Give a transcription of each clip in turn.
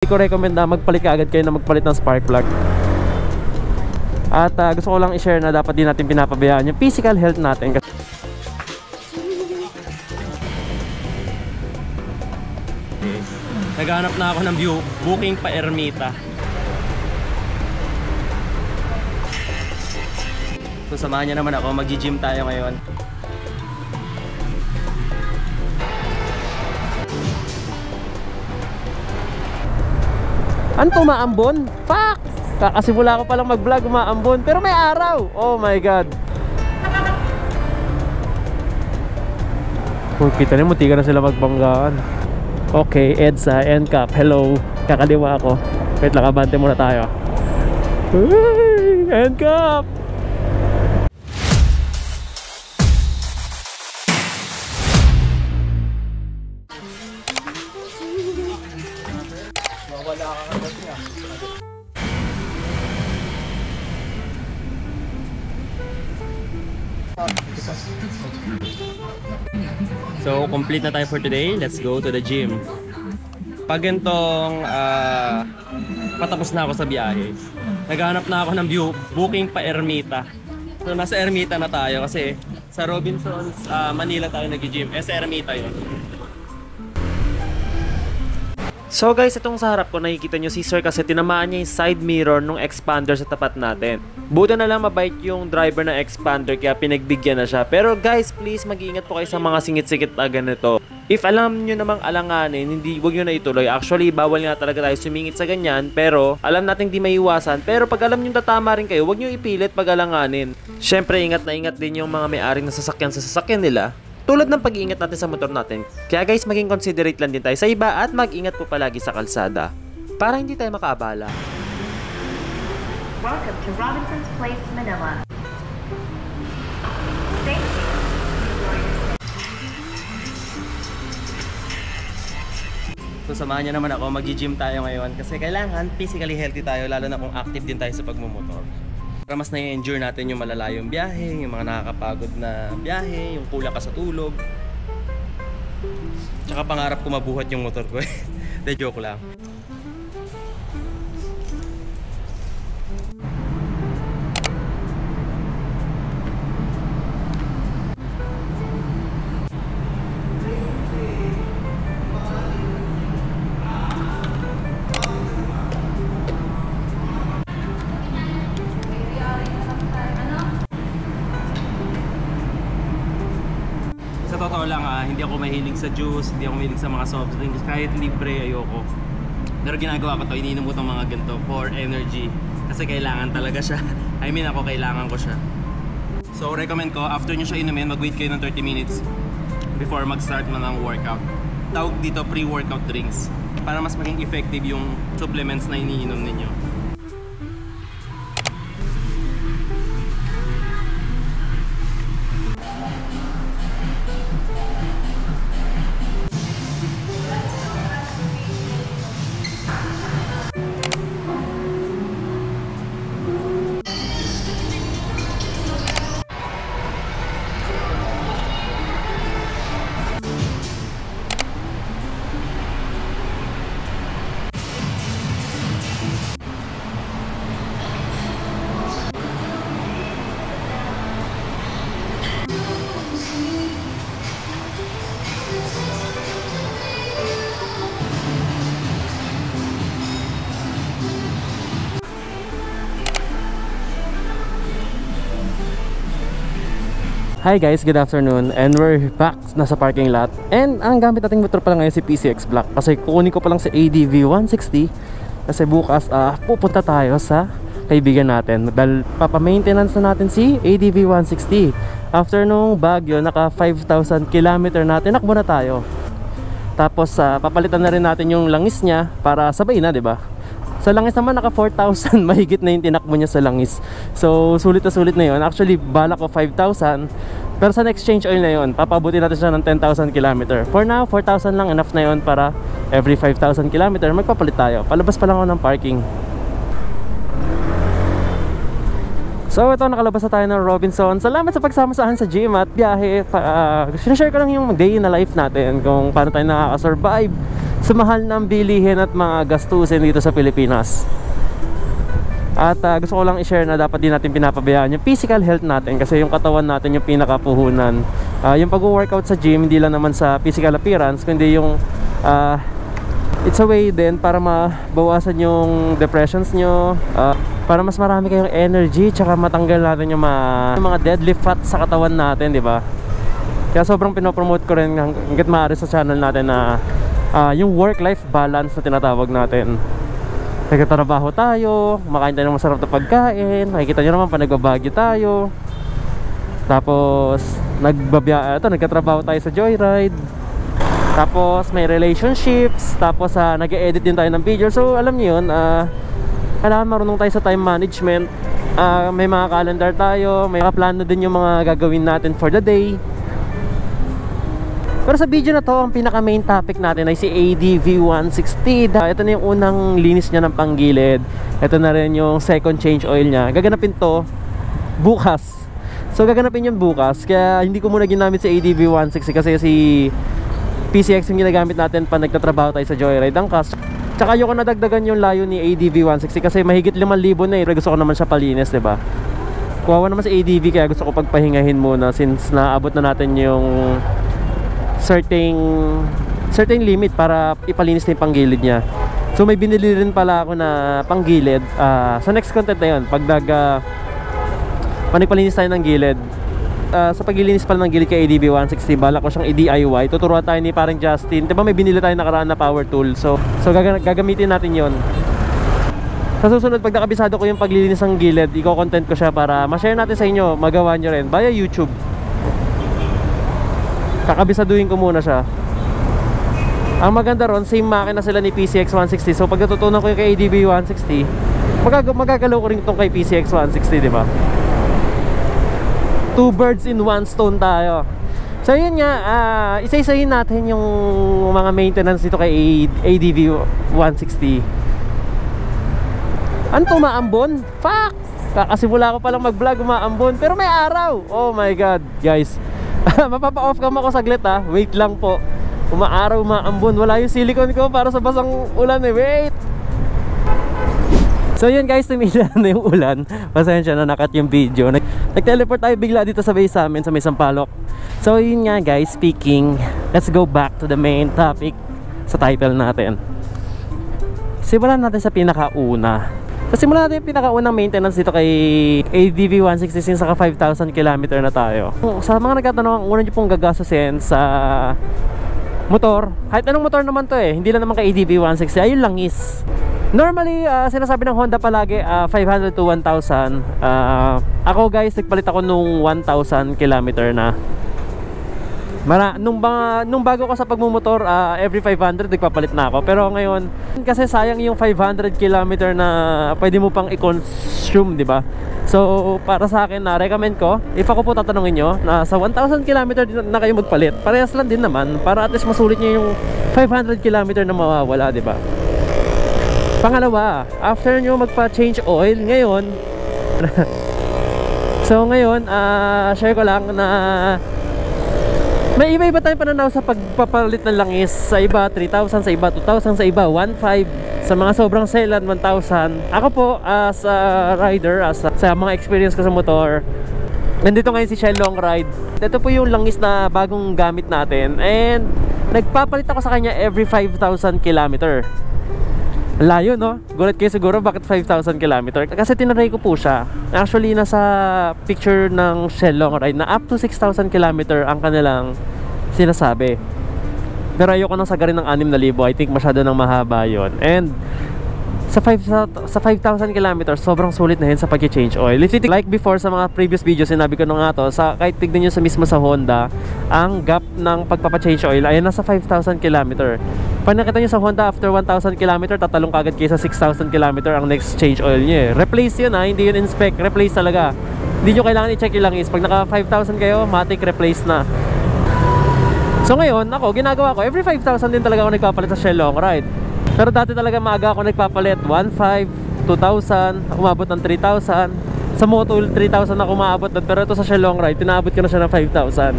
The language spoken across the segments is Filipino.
Hindi ko recommend na magpalit ka agad kayo na magpalit ng spark plug. At gusto ko lang i-share na dapat din natin pinapabayaan yung physical health natin. Naghanap na ako ng booking pa Ermita. So samahan niyo naman ako, mag-gym tayo ngayon. Ano to, maambon? Fuck! Kakasimula ko palang mag-vlog, maambon. Pero may araw! Oh my god! Oh, kita niyo, munti ka na sila magbanggaan. Okay, EDSA, NCAP, hello. Kakaliwa ako. Wait lang, abante muna tayo. Uy, NCAP! So, complete na tayo for today. Let's go to the gym. Pag gantong patapos na ako sa biyahe, naghahanap na ako ng booking pa Ermita. So, nasa Ermita na tayo kasi sa Robinsons, Manila tayo nag-gym. Sa Ermita yun. So guys, itong sa harap ko nakikita nyo si Sir kasi tinamaan niya yung side mirror nung expander sa tapat natin. Buti na lang mabait yung driver ng expander kaya pinagbigyan na siya. Pero guys, please mag-iingat po kayo sa mga singit-singit na ganito. If alam nyo namang alanganin, huwag nyo na ituloy. Actually, bawal nga talaga tayo sumingit sa ganyan. Pero alam natin di maiiwasan. Pero pag alam nyo tatama rin kayo, huwag nyo ipilit pag alanganin. Syempre, ingat na ingat din yung mga may-aring na sasakyan sa sasakyan nila. Tulad ng pag-iingat natin sa motor natin. Kaya guys, maging considerate lang din tayo sa iba at mag-ingat po palagi sa kalsada para hindi tayo makaabala. Welcome to Robinson's Place, Manila. Thank you. So samahan niyo naman ako, mag-gym tayo ngayon kasi kailangan physically healthy tayo lalo na kung active din tayo sa pagmumotor. Para mas na-endure natin yung malalayong biyahe, yung mga nakakapagod na biyahe, yung kulang ka sa tulog. Tsaka pangarap ko mabuhat yung motor ko. De joke lang. Totoo lang, hindi ako mahilig sa juice, hindi ako mahilig sa mga soft drinks, kahit libre ayoko. Pero ginagawa ko to, iniinom ko itong mga ganito for energy kasi kailangan talaga siya. I mean ako, kailangan ko siya. So recommend ko, after nyo siya inumin, mag-wait kayo ng 30 minutes before mag-start man ng workout. Tawag dito pre-workout drinks para mas maging effective yung supplements na iniinom ninyo. Hi guys, good afternoon and we're back nasa parking lot. And ang gamit nating motor pala ngayon si PCX Black kasi kukunin ko pa lang sa ADV 160 kasi bukas pupunta tayo sa kaibigan natin dahil papa-maintenance na natin si ADV 160. After nung Baguio, naka 5,000 km natin, nakbo na tayo. Tapos papalitan na rin natin yung langis niya para sabay na, 'di ba? Sa langis naman naka 4,000, mahigit na yung tinakbo niya sa langis. So sulit na yun. Actually bala ko 5,000, pero sa next change oil na yun papabuti natin siya ng 10,000 km. For now 4,000 lang, enough na yun para every 5,000 km magpapalit tayo. Palabas pa lang ako ng parking. So ito, nakalabas na tayo ng Robinson. Salamat sa pagsama sa akin sa gym at biyahe. Sinashare ko lang yung day in the life natin, kung paano tayo nakaka-survive sa mahal ng bilihin at mga gastusin dito sa Pilipinas. At gusto ko lang i-share na dapat din natin pinapabayaan yung physical health natin, kasi yung katawan natin yung pinakapuhunan. Yung pag-workout sa gym, hindi lang naman sa physical appearance, kundi yung it's a way din para mabawasan yung depressions nyo, para mas marami kayong energy, tsaka matanggal natin yung mga deadlift fat sa katawan natin, di ba? Kaya sobrang pinopromote ko rin hanggat maaari sa channel natin na yung work-life balance na tinatawag natin. Nagtatrabaho tayo, kumakain tayo ng masarap na pagkain, makikita nyo naman pa nagbabagyo tayo, tapos nagkatrabaho tayo sa Joyride, tapos may relationships, tapos nag-edit din tayo ng video. So alam niyo yun, kailangan marunong tayo sa time management. May mga calendar tayo, may mga plano din yung mga gagawin natin for the day. Pero sa video na to, ang pinaka main topic natin ay si ADV160. Ito na yung unang linis niya ng panggilid. Ito na rin yung second change oil niya. Gaganapin to bukas. So gaganapin yun bukas. Kaya hindi ko muna ginamit si ADV160 kasi si PCX yung ginagamit natin pa nagtatrabaho tayo sa Joyride ang cast. Tsaka ayoko nadagdagan yung layo ni ADV160 kasi mahigit 5,000 na eh. Pero gusto ko naman siya palinis, diba? Kuwawa naman sa ADV, kaya gusto ko pagpahingahin muna since naabot na natin yung certain limit para ipalinis na yung panggilid niya. So may binili rin pala ako na panggilid sa next content na yun. Pag nagpalinis tayo ng gilid, sa paglilinis pala ng gilid kay ADV160, balak ko siyang i-DIY. Tuturuan tayo ni parang Justin. Diba may binili tayo nakaraan na power tool. So gagamitin natin yon. Sa susunod, pag nakabisado ko yung paglilinis ng gilid, i-content ko siya para ma-share natin sa inyo. Magawa nyo rin via YouTube. Kakabisaduhin ko muna siya. Ang maganda ron, same makina sila ni PCX 160. So pag natutunan ko yung kay ADV 160, magagalaw ko rin itong kay PCX 160, di ba? Two birds in one stone tayo. So yun nga, isa-isahin natin yung mga maintenance dito kay ADV 160. Ano to, maambon? Fuck! Kakasimula ko palang mag-vlog, umaambon. Pero may araw! Oh my god, guys. Mapapa-off cam ako saglit ha. Wait lang po. Umaaraw, umaambon. Wala yung silicone ko para sa basang ulan eh. Wait! So yun guys, tumila na yung ulan. Pasensya na, nakat yung video. Nag-teleport tayo bigla dito sa base amin, sa may Sampaloc. So yun nga guys, speaking, let's go back to the main topic sa title natin. Simulan natin sa pinakauna. Simulan natin yung pinakaunang maintenance dito kay ADV160 since saka 5,000 km na tayo. Sa mga nagtatanong, ang una nyo pong gagastusin sa motor, kahit anong motor naman to eh, hindi lang naman kay ADV160, ayun lang is. Normally, sinasabi ng Honda palagi 500 to 1,000. Ako guys, nagpalit ako nung 1,000 km na. Nung bago ko sa pagmumotor, every 500 nagpapalit na ako. Pero ngayon, kasi sayang yung 500 km na pwede mo pang i-consume, di ba? So, para sa akin, recommend ko, if ako po tatanungin nyo, na sa 1,000 km na kayo magpalit, parehas lang din naman, para at least masulit nyo yung 500 km na mawawala, di ba? Pangalawa, after nyo magpa-change oil, ngayon, so ngayon, share ko lang na may iba-iba tayong pananaw sa pagpapalit ng langis. Sa iba 3,000, sa iba 2,000, sa iba 1,500, sa mga sobrang selan 1,000. Ako po as a rider, sa mga experience ko sa motor, nandito ngayon si Shell Long Ride. Ito po yung langis na bagong gamit natin, and nagpapalit ako sa kanya every 5,000 km. Layo, no? Gulat kayo siguro bakit 5,000 km. Kasi tinry ko po siya. Actually, nasa picture ng Shell Long Ride na up to 6,000 km ang kanilang sinasabi. Pero ayoko nang sagarin ng 6,000. I think masyado nang mahaba yon. And sa 5,000 km, sobrang sulit na yun sa pag-change oil. If you think, like before sa mga previous videos, sinabi ko na nga to, kahit tignan nyo sa mismo sa Honda, ang gap ng pagpapa-change oil ay nasa 5,000 km. Pag nakita nyo sa Honda, after 1,000 km, tatalong kagad kayo sa 6,000 km ang next change oil nyo eh. Replace yun ha, hindi yun inspect, replace talaga. Hindi nyo kailangan i-check yung langis. Pag naka 5,000 kayo, matic replace na. So ngayon, ako, ginagawa ko, every 5,000 din talaga ako nagpapalit sa Shell Long Ride. Pero dati talaga maaga ako nagpapalit 1,500, 2,000, umabot ng 3,000. Sa Motul 3,000 ako umabot doon. Pero ito sa Shell Long Ride, tinaabot ko na siya ng 5,000.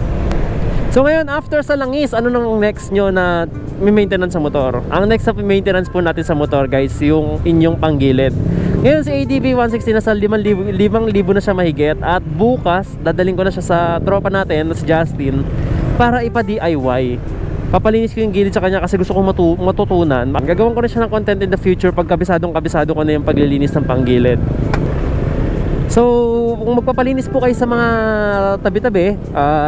So ngayon, after sa langis, ano nang next nyo na maintenance sa motor. Ang next na maintenance po natin sa motor guys, yung inyong panggilid. Ngayon si ADV 160 nasa 5,000 na siya mahigit. At bukas, dadaling ko na siya sa tropa natin, si Justin, para ipa-DIY. Papalinis ko yung gilid sa kanya kasi gusto kong matutunan. Gagawin ko na siya ng content in the future pag kabisado ko na yung paglilinis ng panggilid. So, kung magpapalinis po kayo sa mga tabi-tabi,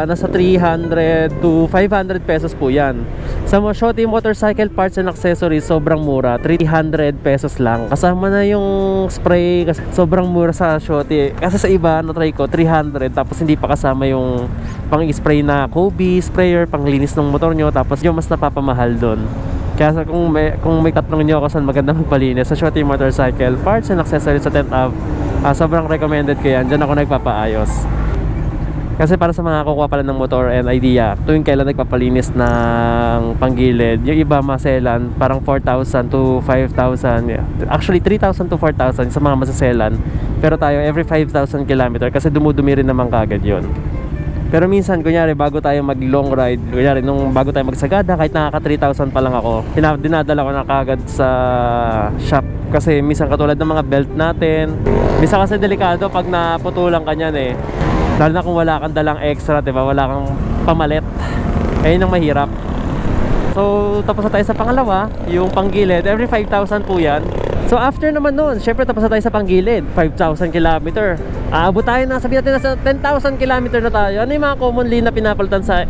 nasa 300 to 500 pesos po yan. Sa mga Shotty motorcycle parts and accessories, sobrang mura, 300 pesos lang. Kasama na yung spray, sobrang mura sa Shotty. Kasi sa iba, na-try ko, 300, tapos hindi pa kasama yung pang-spray na Kobe, sprayer, panglinis ng motor nyo, tapos yung mas napapamahal doon. Kaya kung may tatanong nyo ako saan maganda magpalinis, sa Shotty motorcycle parts and accessories sa 10th Ave, sobrang recommended ko yan. Diyan ako nagpapaayos. Kasi para sa mga kukuha pala ng motor and idea, tuwing kailan nagpapalinis ng panggilid, yung iba maselan, parang 4,000 to 5,000. Yeah. Actually, 3,000 to 4,000 sa mga masaselan. Pero tayo, every 5,000 km kasi dumudumi rin naman kagad yun. Pero minsan, kunyari, bago tayo mag long ride, kunyari, bago tayo magsagada, kahit nakaka 3,000 pa lang ako, dinadala ko na kagad sa shop. Kasi minsan katulad ng mga belt natin, minsan kasi delikado pag naputulan ka niyan eh. Lalo na kung wala kang dalang extra, diba? Wala kang pamalit. Ayun ang mahirap. So, tapos na tayo sa pangalawa, yung panggilid. Every 5,000 po yan. So, after naman nun, syempre tapos na tayo sa panggilid. 5,000 km. Aabot tayo na, sabihin natin nasa 10,000 km na tayo. Ano yung mga commonly na pinapalitan sa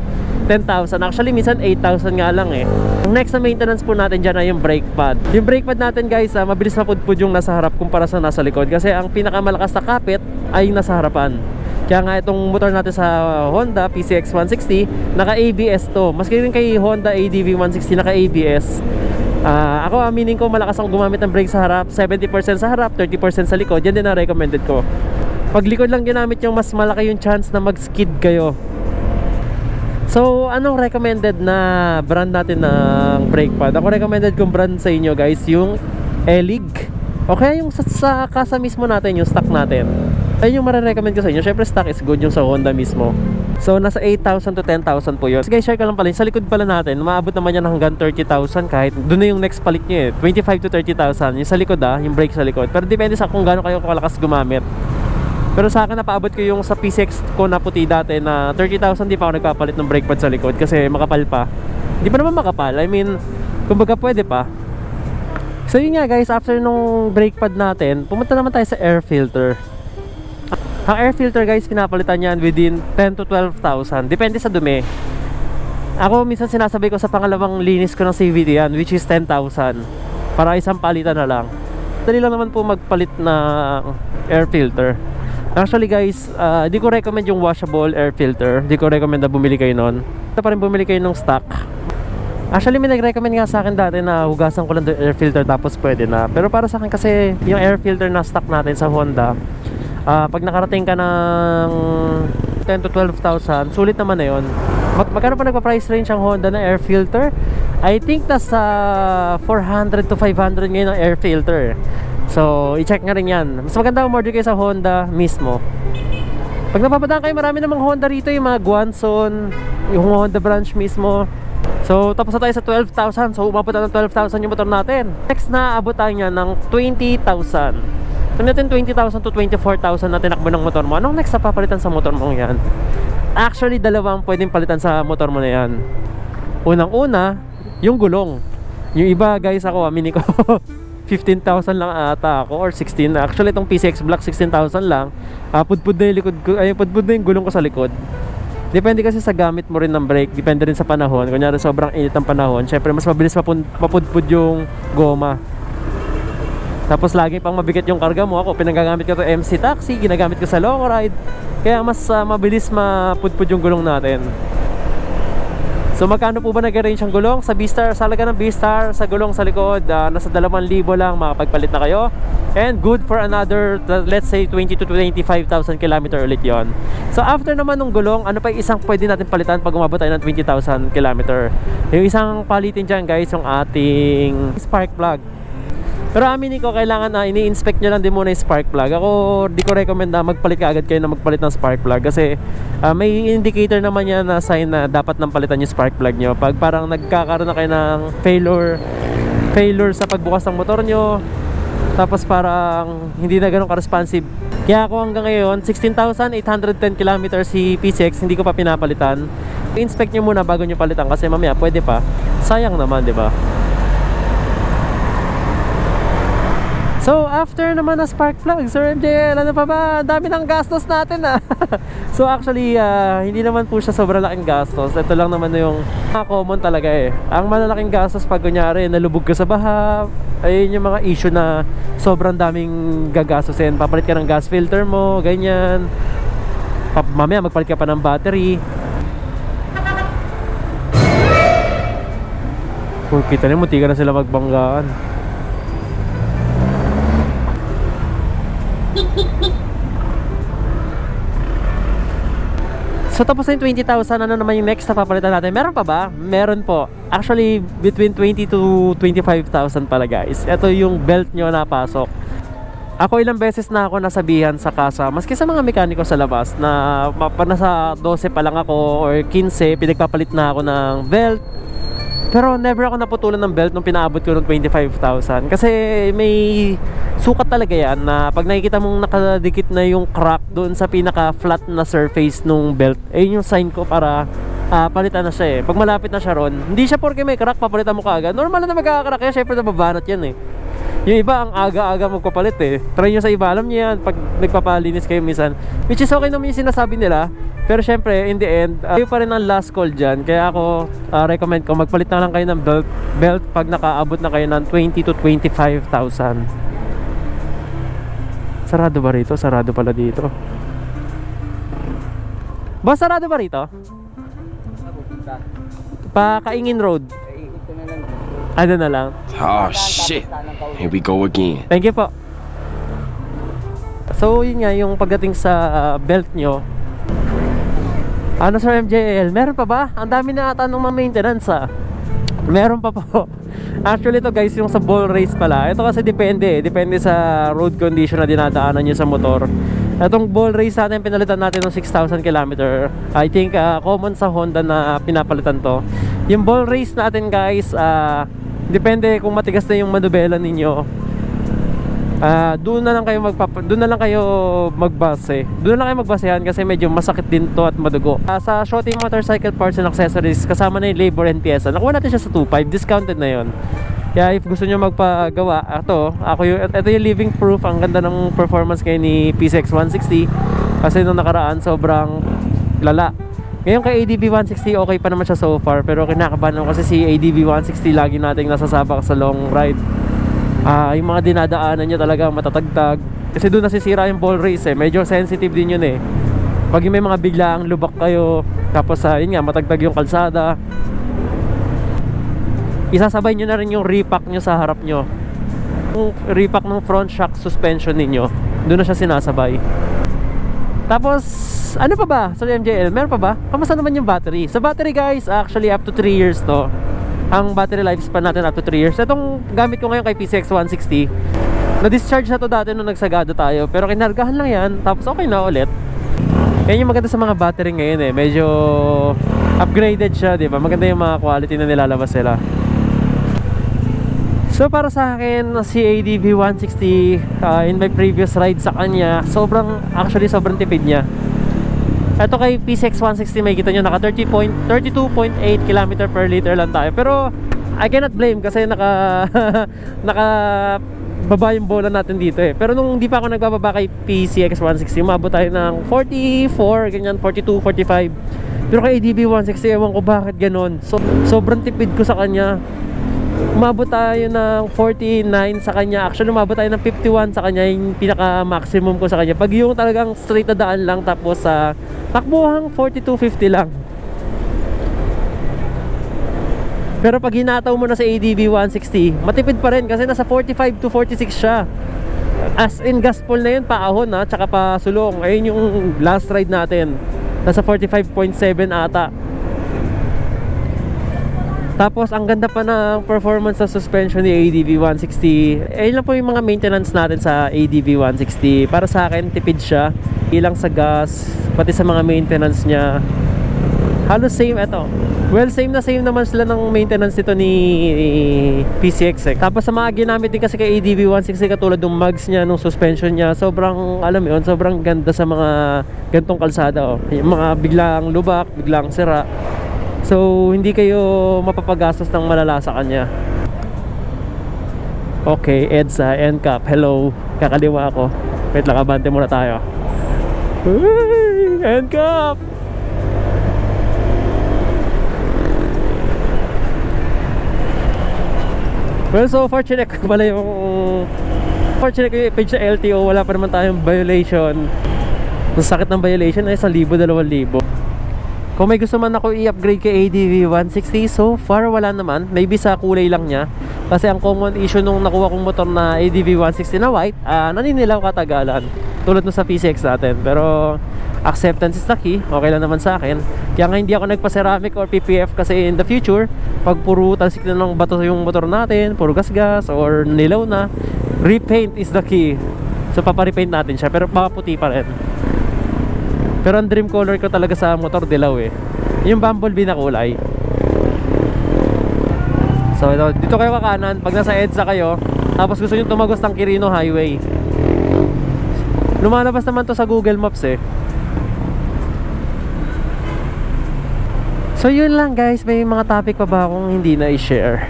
10,000? Actually, minsan 8,000 nga lang eh. Ang next na maintenance po natin dyan ay yung brake pad. Yung brake pad natin guys, mabilis mapudpud yung nasa harap kumpara sa nasa likod. Kasi ang pinakamalakas na kapit ay nasa harapan. Kaya nga itong motor natin sa Honda PCX 160, naka-ABS to. Maski rin kay Honda ADV 160 naka-ABS. Ako aminin ko malakas ang gumamit ng brake sa harap. 70% sa harap, 30% sa likod. Yan din ang recommended ko. Pag likod lang ginamit yung mas malaki yung chance na mag-skid kayo. So, anong recommended na brand natin ng brake pad? Ako recommended kong brand sa inyo guys, yung Elig. Okay, yung sa kasa mismo natin, yung stock natin. Ayun yung marirecommend ko sa inyo. Syempre stock is good yung sa Honda mismo. So nasa 8,000 to 10,000 po yun. So guys, share ka lang pala. Sa likod pala natin, maabot naman yan hanggang 30,000 kahit doon na yung next palit nyo eh. 25 to 30,000. Yung sa likod yung brake sa likod. Pero depende sa kung gaano kayo kalakas gumamit. Pero sa akin napaabot ko yung sa PCX ko na puti dati na 30,000, di pa ako nagpapalit ng brake pad sa likod kasi makapal pa. Hindi pa naman makapal. I mean, kumbaga pwede pa. So yun nga guys, after nung brake pad natin, pumunta naman tayo sa air filter. Ang air filter guys, pinapalitan yan within 10 to 12,000. Depende sa dumi. Ako minsan sinasabay ko sa pangalawang linis ko ng CVT yan, which is 10,000. Para isang palitan na lang. Dali lang naman po magpalit na air filter. Actually guys, di ko recommend yung washable air filter. Di ko recommend na bumili kayo nun. Pa rin bumili kayo ng stock. Actually may nag-recommend nga sa akin dati na hugasan ko lang yung air filter tapos pwede na. Pero para sa akin kasi yung air filter na stock natin sa Honda, pag nakarating ka ng 10 to 12,000, sulit naman na yun. Magkano pa nagpa-price range ang Honda na air filter? I think nasa 400 to 500 ngayon ang air filter. So, i-check nga rin yan. Mas maganda umorder kayo sa Honda mismo. Pag napapadaan kayo, marami namang Honda rito, yung mga Guanson, yung Honda branch mismo. So, tapos na tayo sa 12,000. So, umabot na ng 12,000 yung motor natin. Next na, abot tayo niya ng 20,000. Sabi natin 20,000 to 24,000 na tinakbo ng motor mo. Anong next na papalitan sa motor mo yan? Actually, dalawang pwedeng palitan sa motor mo na yan. Unang-una, yung gulong. Yung iba guys, ako aminin ko 15,000 lang ata ako or 16. Actually, itong PCX Black 16,000 lang. Pudpud na yung likod ko, pudpud na yung gulong ko sa likod. Depende kasi sa gamit mo rin ng brake. Depende rin sa panahon. Kunyari sobrang init ng panahon, syempre mas mabilis mapudpud yung goma. Tapos lagi pang mabigat yung karga mo. Ako pinagagamit ko to MC Taxi, ginagamit ko sa long ride. Kaya mas mabilis mapudpud yung gulong natin. So magkano po ba nag-range ang gulong? Sa B-Star, sa halaga ng B-Star, sa gulong sa likod, nasa 2,000 lang makapagpalit na kayo. And good for another, let's say 20 to 25,000 km ulit yon. So after naman ng gulong, ano pa yung isang pwede natin palitan pag umabot tayo ng 20,000 km? Yung isang palitin dyan guys, yung ating spark plug. Pero aminin ko, kailangan na ini-inspect nyo lang din muna yung spark plug. Ako, di ko recommend na magpalit ka agad kayo na magpalit ng spark plug. Kasi may indicator naman yan na sign na dapat nang palitan yung spark plug nyo. Pag parang nagkakaroon na kayo ng failure sa pagbukas ng motor nyo, tapos parang hindi na ganun ka-responsive. Kaya ako hanggang ngayon, 16,810 km si PCX, hindi ko pa pinapalitan. I-inspect nyo muna bago nyo palitan kasi mamaya pwede pa. Sayang naman, di ba? So after naman na spark plug, Sir MJL, ano pa ba? Dami ng gastos natin So actually, hindi naman po siya sobrang laking gastos. Ito lang naman yung common talaga eh. Ang malalaking gastos pag kunyari nalubog ka sa baha, ayun yung mga issue na sobrang daming gagastusin. Papalit ka ng gas filter mo, ganyan. Mamaya magpalit ka pa ng battery. Kita niyo, munti ka na sila magbanggaan. So tapos na yung 20,000, ano naman yung next na papalitan natin? Meron pa ba? Meron po. Actually, between 20 to 25,000 pala guys. Ito yung belt nyo napasok. Ako ilang beses na ako nasabihan sa kasa, maski sa mga mekaniko sa labas, na nasa 12 pa lang ako or 15, pinagpapalit na ako ng belt. Pero never ako naputulan ng belt nung pinaabot ko ng 25,000. Kasi may sukat talaga yan na pag nakikita mong nakadikit na yung crack doon sa pinaka-flat na surface nung belt, ayun yung sign ko para palitan na siya eh. Pag malapit na siya ron, hindi siya porke may crack, papalitan mo kaagad. Normal na magkaka-crack kaya syempre nababanat yan eh. Yung iba ang aga-aga magpapalit eh. Try nyo sa iba, alam nyo yan pag nagpapalinis kayo minsan. Which is okay naman yung sinasabi nila. Pero syempre, in the end, kayo pa rin ang last call dyan. Kaya ako, recommend ko, magpalit na lang kayo ng belt pag nakaabot na kayo ng 20 to 25,000. Sarado ba rito? Sarado pala dito. Boss, sarado ba rito? Kaingin Road. Ano na lang? Oh shit, here we go again. Thank you po. So yun nga, yung pagdating sa belt nyo, ano Sir MJL, meron pa ba? Ang dami na ata ng mga maintenance Meron pa po. Actually ito guys, yung sa ball race pala, ito kasi depende sa road condition na dinadaanan nyo sa motor. Itong ball race natin, pinalitan natin ng 6,000 km. I think common sa Honda na pinapalitan to. Yung ball race natin guys, depende kung matigas na yung manubela ninyo. Doon na lang kayo magbase. Doon na lang kayo magbasehan kasi medyo masakit din to at madugo. Sa Shoti Motorcycle Parts and Accessories, kasama na yung labor and pyesa. Nakuha natin siya sa 2.5, discounted na yon. Kaya if gusto nyo magpagawa, ito yung living proof. Ang ganda ng performance kayo ni PCX 160. Kasi nung nakaraan, sobrang lala. Ngayon kay ADV 160, okay pa naman siya so far. Pero kinakabahan naman kasi si ADV 160 lagi nating nasasabak sa long ride. Yung mga dinadaanan niya talaga matatagtag. Kasi doon nasisira yung ball race eh. Medyo sensitive din yun eh. Pag may mga biglaang lubak kayo, tapos yun nga, matagtag yung kalsada, isasabay nyo na rin yung repack nyo sa harap nyo. Yung repack ng front shock suspension ninyo, doon na siya sinasabay. Tapos, ano pa ba? Sorry MJL, meron pa ba? Kamusta naman yung battery? Sa battery guys, actually up to 3 years to. Ang battery lifespan natin up to 3 years. Itong gamit ko ngayon kay PCX 160, na-discharge na to dati nung nagsagada tayo, pero kinargahan lang yan, tapos okay na ulit. Yan yung maganda sa mga battery ngayon eh. Medyo upgraded siya, diba? Maganda yung mga quality na nilalabas sila. So para sa akin, si ADV 160, in my previous ride sa kanya, sobrang tipid niya. Ito kay PCX 160, may kita nyo, naka 32.8 km per liter lang tayo. Pero I cannot blame kasi naka baba yung bola natin dito eh. Pero nung hindi pa ako nagbababa kay PCX 160, umabot tayo ng 44, ganyan, 42, 45. Pero kay ADV 160, ewan ko bakit ganon. So, sobrang tipid ko sa kanya. Umabot tayo ng 49 sa kanya. Actually umabot tayo ng 51 sa kanya, yung pinaka maximum ko sa kanya. Pag yung talagang straight na daan lang, tapos takbuhang 42-50 lang. Pero pag hinataw mo na sa ADV 160, matipid pa rin kasi nasa 45 to 46 siya. As in gaspol na yun, paahon tsaka pa sulong. Ayun yung last ride natin, nasa 45.7 ata. Tapos ang ganda pa ng performance sa suspension ni ADV 160. Ayun lang po yung mga maintenance natin sa ADV 160. Para sa akin, tipid siya. Ilang sa gas, pati sa mga maintenance niya. Halos same ito. Well, same naman sila ng maintenance nito ni PCX eh. Tapos sa mga ginamit din kasi kay ADV 160, katulad ng mugs niya, ng suspension niya, sobrang, alam mo yun, sobrang ganda sa mga gantong kalsada oh. Yung mga biglang lubak, biglang sira. So, hindi kayo mapapagastos ng malala sa kanya. Okay, EDSA, NCAP, hello. Kakaliwa ako. Wait lang, abante muna tayo. Uy, NCAP! Well, so fortunate ko pala yung page sa LTO. Wala pa naman tayong violation. Ang sakit ng violation ay 1,000, 2,000. Kung may gusto man ako i-upgrade kay ADV 160, so far wala naman. Maybe sa kulay lang niya. Kasi ang common issue nung nakuha kong motor na ADV 160 na white, naninilaw katagalan. Tulad nung sa PCX natin. Pero acceptance is the key. Okay lang naman sa akin. Kaya nga hindi ako nagpa-ceramic or PPF kasi in the future, pag puro talsik na ng bato yung motor natin, puro gas-gas or nilaw na, repaint is the key. So paparepaint natin siya, pero paputi pa rin. Pero ang dream color ko talaga sa motor, dilaw eh. Yung Bumblebee na kulay. So dito kayo kakanan, pag nasa EDSA kayo, tapos gusto nyo tumagos ng Quirino Highway. Lumalabas naman to sa Google Maps eh. So yun lang guys, may mga topic pa ba akong hindi na i-share?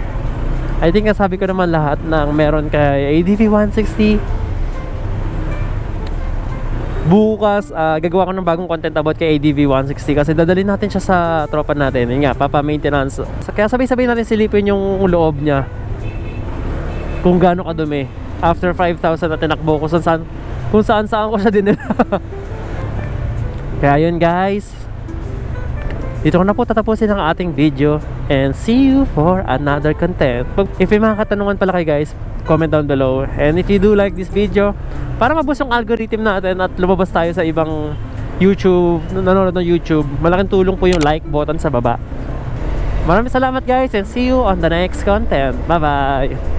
I think nasabi ko naman lahat ng meron kay ADV 160. Bukas, gagawa ko ng bagong content about kay ADV 160 kasi dadalhin natin siya sa tropa natin. Yun nga, papa-maintenance. Kaya sabay-sabay natin silipin yung loob niya. Kung gaano kadumi. After 5,000 na tinakbo ko, kung saan ko siya dinala. Kaya yun guys. Dito ko na po tatapusin ang ating video. And see you for another content. If may mga katanungan pala kayo guys, comment down below. And if you do like this video, para maboost yung algorithm natin at lumabas tayo sa ibang YouTube, nanonood ng YouTube, malaking tulong po yung like button sa baba. Maraming salamat guys and see you on the next content. Bye bye.